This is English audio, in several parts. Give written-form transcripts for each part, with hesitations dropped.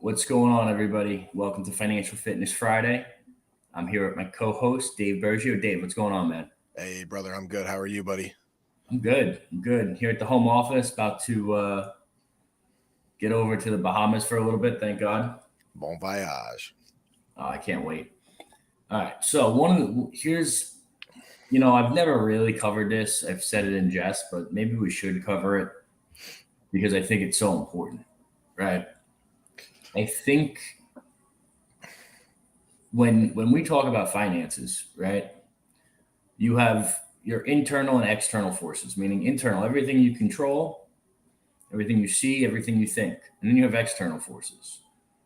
What's going on, everybody? Welcome to Financial Fitness Friday. I'm here with my co-host, Dave Bergio. Dave, what's going on, man? Hey, brother, I'm good. How are you, buddy? I'm good. I'm good. Here at the home office, about to get over to the Bahamas for a little bit. Thank God. Bon voyage. I can't wait. All right. So I've never really covered this. I've said it in jest, but maybe we should cover it because I think it's so important, right? I think when we talk about finances, right, you have your internal and external forces, meaning internal, everything you control, everything you see, everything you think. And then you have external forces,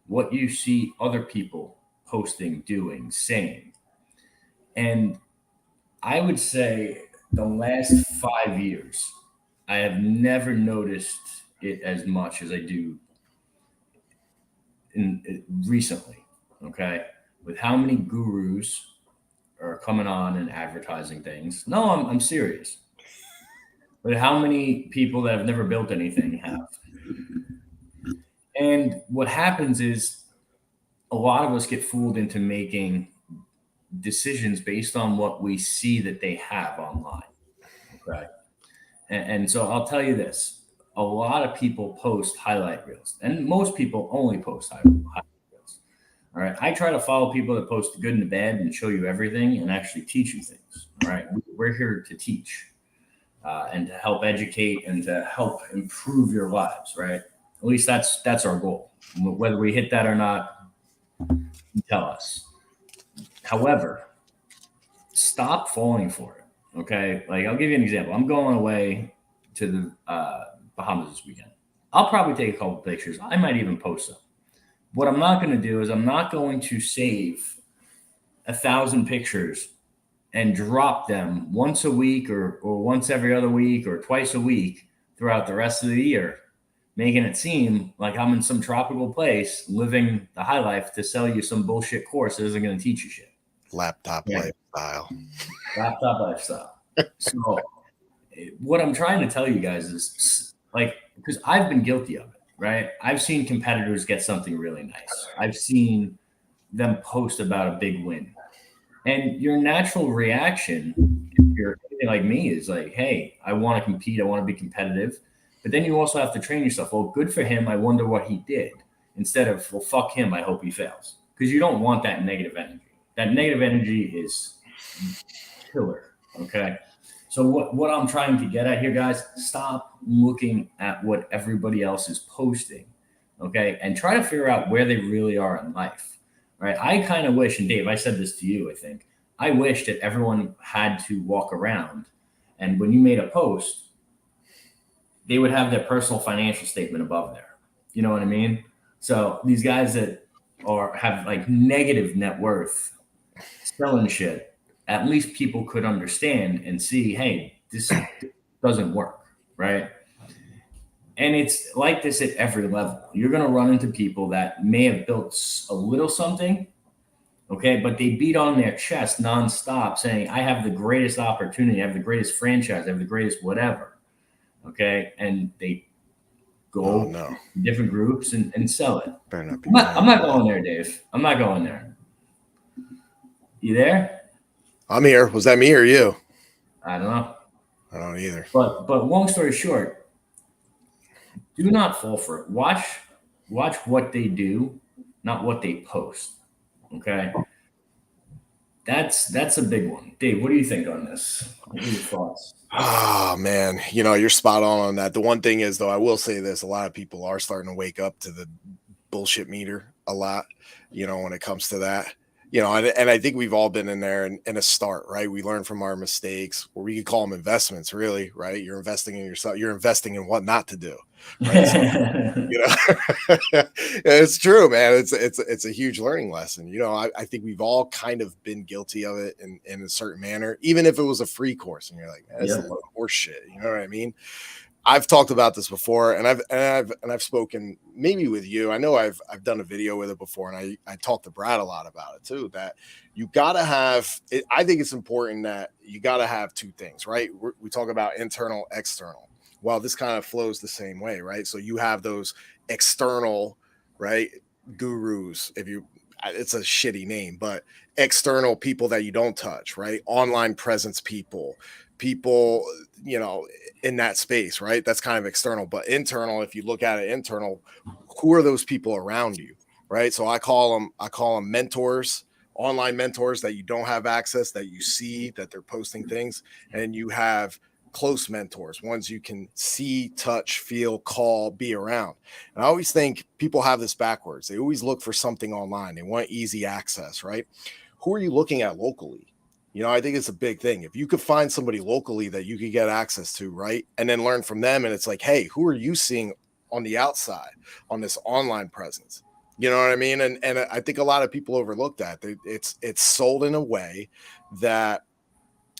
what you see other people posting, doing, saying. And I would say the last 5 years, I have never noticed it as much as I do recently. Okay. With how many gurus are coming on and advertising things. No, I'm serious. But how many people that have never built anything have? And what happens is a lot of us get fooled into making decisions based on what we see that they have online. Okay. And so I'll tell you this, a lot of people post highlight reels, and most people only post highlight reels. All right. I try to follow people that post the good and the bad and show you everything and actually teach you things. All right. We're here to teach and to help educate and to help improve your lives. Right. At least that's our goal. Whether we hit that or not, you tell us. However, stop falling for it. Okay. Like, I'll give you an example. I'm going away to the Bahamas this weekend. I'll probably take a couple pictures. I might even post them. What I'm not going to do is I'm not going to save 1,000 pictures and drop them once a week or once every other week or twice a week throughout the rest of the year, making it seem like I'm in some tropical place living the high life to sell you some bullshit course that isn't going to teach you shit. Laptop Yeah. lifestyle. Laptop lifestyle. So what I'm trying to tell you guys is, like, because I've been guilty of it, right? I've seen competitors get something really nice. I've seen them post about a big win. And your natural reaction, if you're anything like me, is like, hey, I want to compete. I want to be competitive. But then you also have to train yourself. Well, good for him. I wonder what he did. Instead of, well, fuck him. I hope he fails. Because you don't want that negative energy. That negative energy is killer. Okay. So what I'm trying to get at here, guys, stop looking at what everybody else is posting. Okay. And try to figure out where they really are in life. Right. I kind of wish, and Dave, I said this to you, I think, I wish that everyone had to walk around and when you made a post, they would have their personal financial statement above there. You know what I mean? So these guys that have like negative net worth selling shit, at least people could understand and see, hey, this doesn't work, right? And it's like this at every level. You're going to run into people that may have built a little something, okay, but they beat on their chest nonstop saying, I have the greatest opportunity, I have the greatest franchise, I have the greatest whatever, okay? And they go no. to different groups and sell it. Better not be. I'm not going there, Dave. I'm not going there. You there? I'm here. Was that me or you? I don't know. I don't either. But long story short, do not fall for it. Watch what they do, not what they post. Okay. That's a big one. Dave, what do you think on this? What are your thoughts? Oh man, you're spot on that. The one thing is, though, I will say this: a lot of people are starting to wake up to the bullshit meter a lot. When it comes to that. And I think we've all been in there in a start, right? We learn from our mistakes, or we could call them investments, really, right? You're investing in yourself. You're investing in what not to do, right? So, it's true, man. It's a huge learning lesson. I think we've all kind of been guilty of it in a certain manner, even if it was a free course, and you're like, man, that's a lot of horse shit. You know what I mean? I've talked about this before, and I've spoken maybe with you. I know I've done a video with it before, and I talked to Brad a lot about it too. That you gotta have. I think it's important that you gotta have two things, right? We talk about internal, external. Well, this kind of flows the same way, right? So you have those external, right? gurus, it's a shitty name, but external people that you don't touch, right? Online presence people, in that space, right? That's kind of external, but internal, if you look at it internal, who are those people around you, right? So I call them mentors, online mentors that you don't have access, that you see that they're posting things, and you have close mentors, ones you can see, touch, feel, call, be around. And I always think people have this backwards. They always look for something online. They want easy access, right? Who are you looking at locally? I think it's a big thing. If you could find somebody locally that you could get access to, right? And then learn from them. And it's like, hey, who are you seeing on the outside on this online presence? You know what I mean? And I think a lot of people overlook that. It's sold in a way that,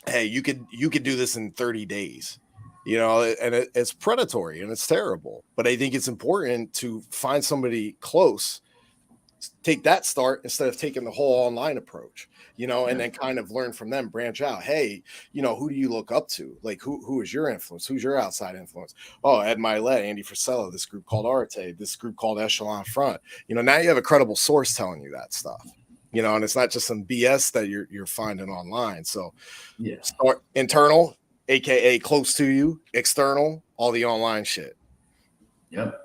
hey, you could do this in 30 days, and it's predatory and it's terrible. But I think it's important to find somebody close, take that start instead of taking the whole online approach, and then kind of learn from them, branch out. Hey, who do you look up to? Like, who is your influence? Who's your outside influence? Oh, Ed Milet, Andy Frisella, this group called Arte, this group called Echelon Front. Now you have a credible source telling you that stuff. And it's not just some BS that you're finding online. So start internal, aka close to you, external, all the online shit. Yep.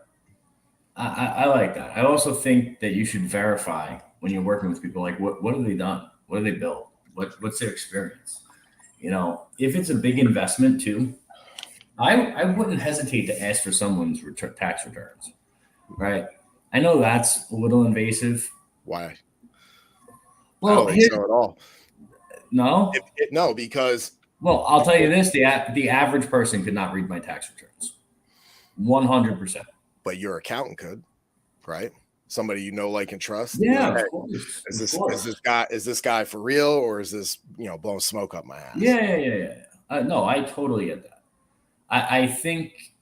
I like that. I also think that you should verify when you're working with people, like what have they done? What have they built? What's their experience? If it's a big investment too, I wouldn't hesitate to ask for someone's tax returns, right? I know that's a little invasive. Why? Well, I don't think so at all. No? No, because... Well, I'll tell you this, the average person could not read my tax returns. 100%. But your accountant could, right? Somebody like and trust. Yeah, hey, of course. Is this guy for real, or is this blowing smoke up my ass? Yeah. No, I totally get that. I think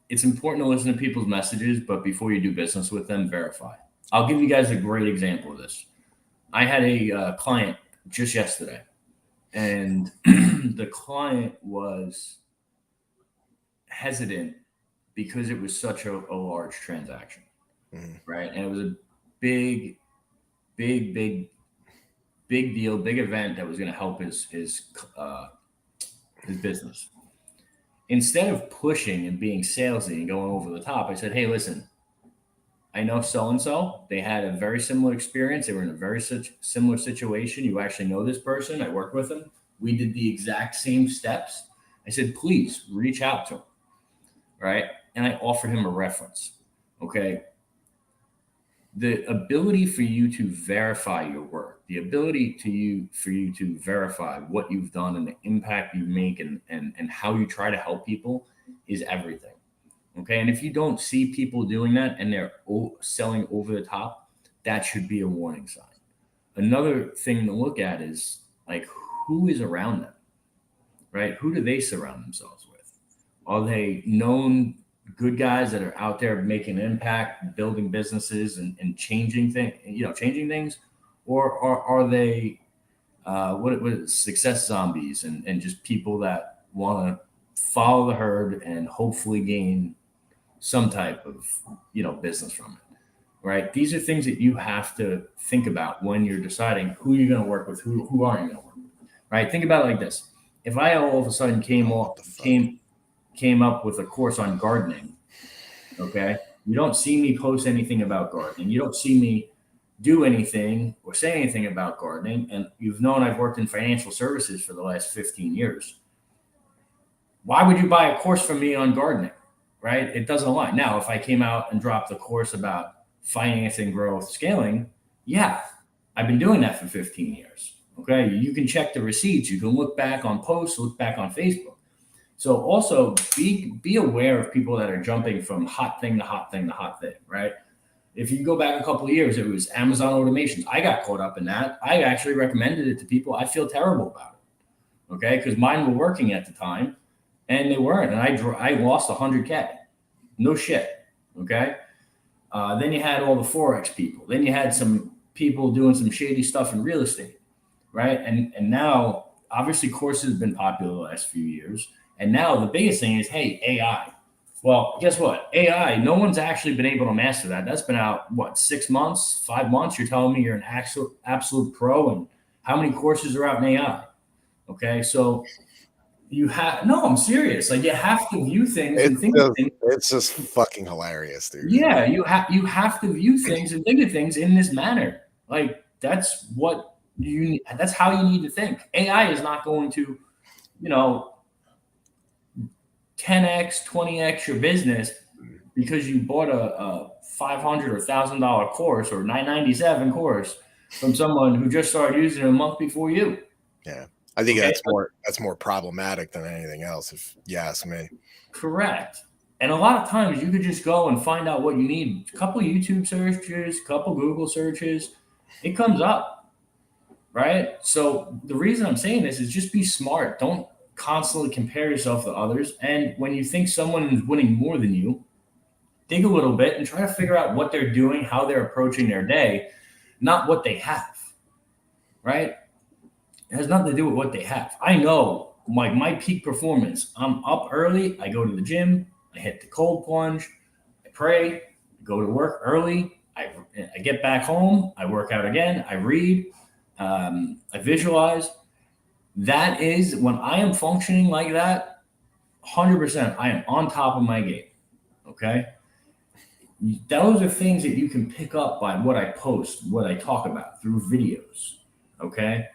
it's important to listen to people's messages, but before you do business with them, verify. I'll give you guys a great example of this. I had a client just yesterday, and the client was hesitant because it was such a large transaction, right? And it was a big deal, big event that was going to help his business. Instead of pushing and being salesy and going over the top, I said, hey, listen, I know so-and-so. They had a very similar experience. They were in a very similar situation. You actually know this person. I worked with them. We did the exact same steps. I said, please reach out to him, right? And I offered him a reference, okay? The ability for you to verify your work, the ability for you to verify what you've done and the impact you make and how you try to help people is everything. Okay. And if you don't see people doing that and they're selling over the top, that should be a warning sign. Another thing to look at is like, who is around them, right? Who do they surround themselves with? Are they known good guys that are out there making an impact, building businesses and changing things, or are they what success zombies and just people that want to follow the herd and hopefully gain some type of business from it, right? These are things that you have to think about when you're deciding who you're going to work with, who aren't you going to work with, right? Think about it like this: if I all of a sudden came up with a course on gardening, okay, you don't see me post anything about gardening, you don't see me do anything or say anything about gardening, and you've known I've worked in financial services for the last 15 years. Why would you buy a course from me on gardening? Right? It doesn't align. Now, if I came out and dropped the course about financing, growth, scaling, yeah, I've been doing that for 15 years. Okay. You can check the receipts. You can look back on posts, look back on Facebook. So also be aware of people that are jumping from hot thing to hot thing to hot thing, right? If you go back a couple of years, it was Amazon automations. I got caught up in that. I actually recommended it to people. I feel terrible about it. Okay. Because mine were working at the time. And they weren't, and I lost 100K. No shit, okay? Then you had all the Forex people. Then you had some people doing some shady stuff in real estate, right? And now, obviously, courses have been popular the last few years. And now the biggest thing is, hey, AI. Well, guess what? AI, no one's actually been able to master that. That's been out, what, 6 months, 5 months? You're telling me you're an absolute pro, and how many courses are out in AI? Okay. So you have, no, I'm serious. Like, you have to view things and think of things. It's just fucking hilarious, dude. Yeah. You have to view things and think of things in this manner. Like, that's how you need to think. AI is not going to, you know, 10x, 20x your business because you bought a $500 or $1,000 course or $997 course from someone who just started using it a month before you. Yeah. I think Okay. that's more problematic than anything else, if you ask me. Correct. And a lot of times you could just go and find out what you need. A couple YouTube searches, a couple Google searches, it comes up, right? So the reason I'm saying this is just be smart. Don't constantly compare yourself to others. And when you think someone is winning more than you, dig a little bit and try to figure out what they're doing, how they're approaching their day, not what they have, right? It has nothing to do with what they have. I know my peak performance. I'm up early. I go to the gym. I hit the cold plunge. I pray. I go to work early. I get back home. I work out again. I read. I visualize. That is when I am functioning like that. 100%. I am on top of my game. Okay. Those are things that you can pick up by what I post, what I talk about through videos. Okay.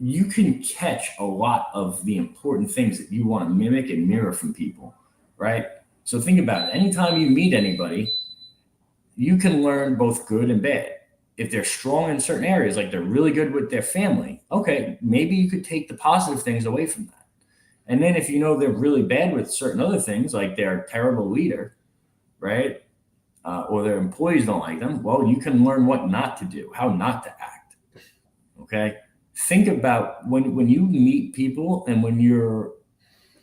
You can catch a lot of the important things that you want to mimic and mirror from people, right? So think about it. Anytime you meet anybody, you can learn both good and bad. If they're strong in certain areas, like they're really good with their family, okay, maybe you could take the positive things away from that. And then if you know they're really bad with certain other things, like they're a terrible leader, right? Or their employees don't like them, well, you can learn what not to do, how not to act. Okay. Think about when you meet people and when you're,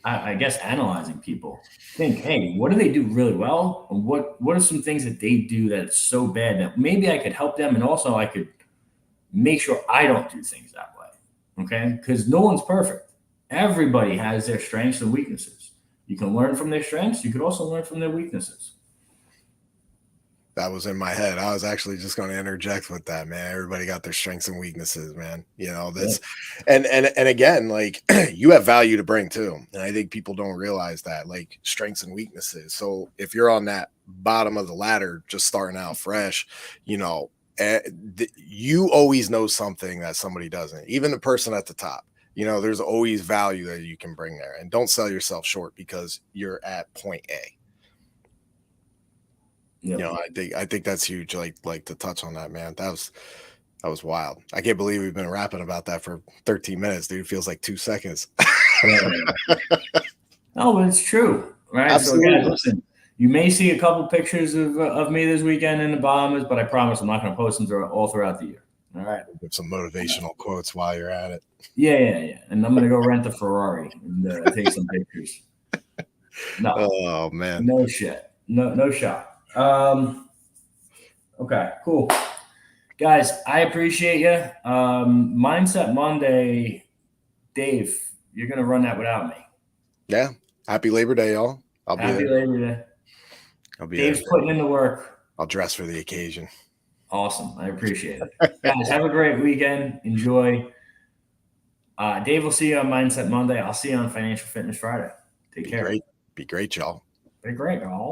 I guess, analyzing people, think, hey, what do they do really well? And what are some things that they do that's so bad that maybe I could help them, and also I could make sure I don't do things that way. Okay. Because no one's perfect. Everybody has their strengths and weaknesses. You can learn from their strengths. You could also learn from their weaknesses. That was in my head. I was actually just going to interject with that, man. Everybody got their strengths and weaknesses, man. You know, this and again, like you have value to bring too. And I think people don't realize that, like strengths and weaknesses. So if you're on that bottom of the ladder, just starting out fresh, you know, you always know something that somebody doesn't, even the person at the top. You know, there's always value that you can bring there, and don't sell yourself short because you're at point A. Yep. You know, I think that's huge. Like to touch on that, man. That was wild. I can't believe we've been rapping about that for 13 minutes, dude. It feels like 2 seconds. No, but it's true, right? Absolutely. So, guys, listen, you may see a couple pictures of me this weekend in the Bahamas, but I promise I'm not going to post them all throughout the year. All right. Give some motivational quotes while you're at it. Yeah. And I'm going to go rent a Ferrari and take some pictures. No. Oh man. No shit. No shot. Okay, cool. Guys, I appreciate you. Mindset Monday, Dave, you're going to run that without me. Yeah. Happy Labor Day, y'all. I'll be Happy there. Labor Day. I'll be Dave's there. putting in the work. I'll dress for the occasion. Awesome. I appreciate it. Guys, have a great weekend. Enjoy. Dave will see you on Mindset Monday. I'll see you on Financial Fitness Friday. Take care. Be great, y'all. Be great, y'all.